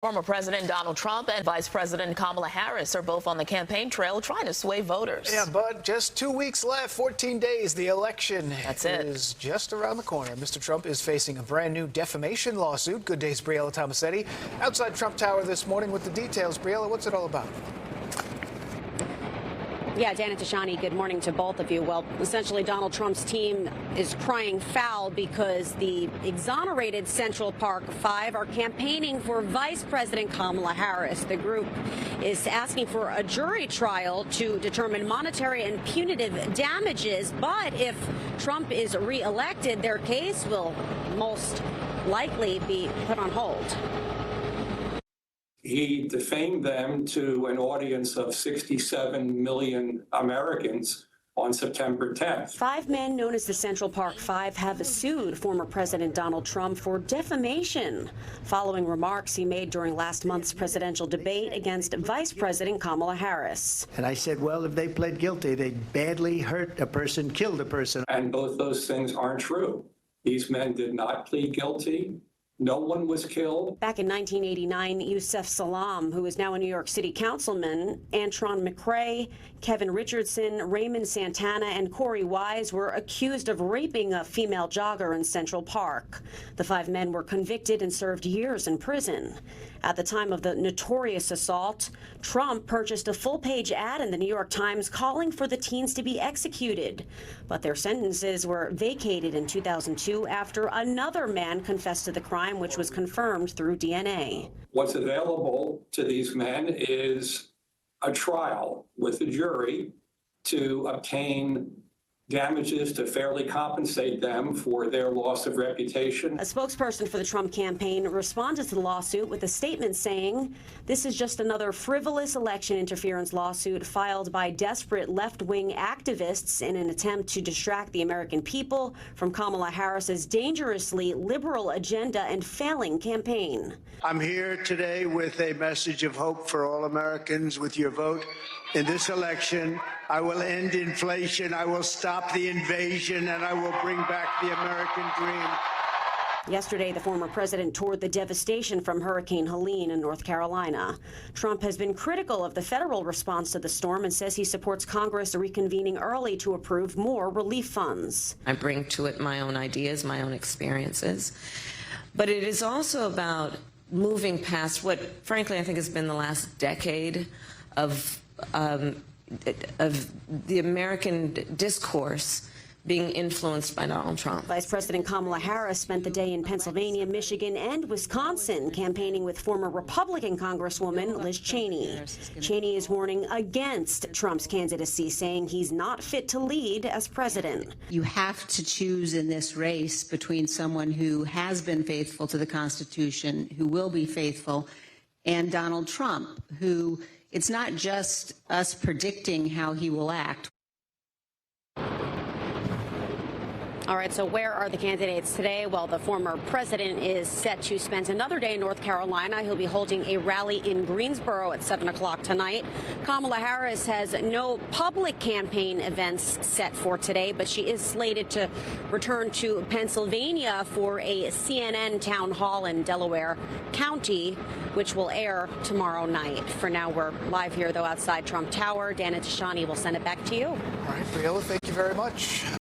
Former President Donald Trump and Vice President Kamala Harris are both on the campaign trail trying to sway voters. Yeah, but just 2 weeks left, 14 days. The election is just around the corner. Mr. Trump is facing a brand new defamation lawsuit. Good day's Briella Tomassetti outside Trump Tower this morning with the details. Briella, what's it all about? Yeah, Dan and Tashani, good morning to both of you. Well, essentially, Donald Trump's team is crying foul because the exonerated Central Park Five are campaigning for Vice President Kamala Harris. The group is asking for a jury trial to determine monetary and punitive damages. But if Trump is reelected, their case will most likely be put on hold. He defamed them to an audience of 67 million Americans on September 10th. Five men known as the Central Park Five have sued former President Donald Trump for defamation following remarks he made during last month's presidential debate against Vice President Kamala Harris. And I said, well, if they pled guilty, they badly hurt a person, killed a person. And both those things aren't true. These men did not plead guilty. No one was killed. Back in 1989, Yusef Salaam, who is now a New York City councilman, Antron McCray, Kevin Richardson, Raymond Santana, and Corey Wise were accused of raping a female jogger in Central Park. The five men were convicted and served years in prison. At the time of the notorious assault, Trump purchased a full-page ad in the New York Times calling for the teens to be executed. But their sentences were vacated in 2002 after another man confessed to the crime, which was confirmed through DNA. What's available to these men is a trial with a jury to obtain damages to fairly compensate them for their loss of reputation. A spokesperson for the Trump campaign responded to the lawsuit with a statement saying, "This is just another frivolous election interference lawsuit filed by desperate left-wing activists in an attempt to distract the American people from Kamala Harris's dangerously liberal agenda and failing campaign." I'm here today with a message of hope for all Americans. With your vote in this election, I will end inflation, I will stop the invasion, and I will bring back the American dream. Yesterday, the former president toured the devastation from Hurricane Helene in North Carolina. Trump has been critical of the federal response to the storm and says he supports Congress reconvening early to approve more relief funds. I bring to it my own ideas, my own experiences. But it is also about moving past what, frankly, I think has been the last decade of the American discourse being influenced by Donald Trump. Vice President Kamala Harris spent the day in Pennsylvania, Michigan, and Wisconsin campaigning with former Republican Congresswoman Liz Cheney. Cheney is warning against Trump's candidacy, saying he's not fit to lead as president. You have to choose in this race between someone who has been faithful to the Constitution, who will be faithful, and Donald Trump, who it's not just us predicting how he will act. All right, so where are the candidates today? Well, the former president is set to spend another day in North Carolina. He'll be holding a rally in Greensboro at 7 o'clock tonight. Kamala Harris has no public campaign events set for today, but she is slated to return to Pennsylvania for a CNN town hall in Delaware County, which will air tomorrow night. For now, we're live here, though, outside Trump Tower. Dan and Tashani will send it back to you. All right, Briella, thank you very much.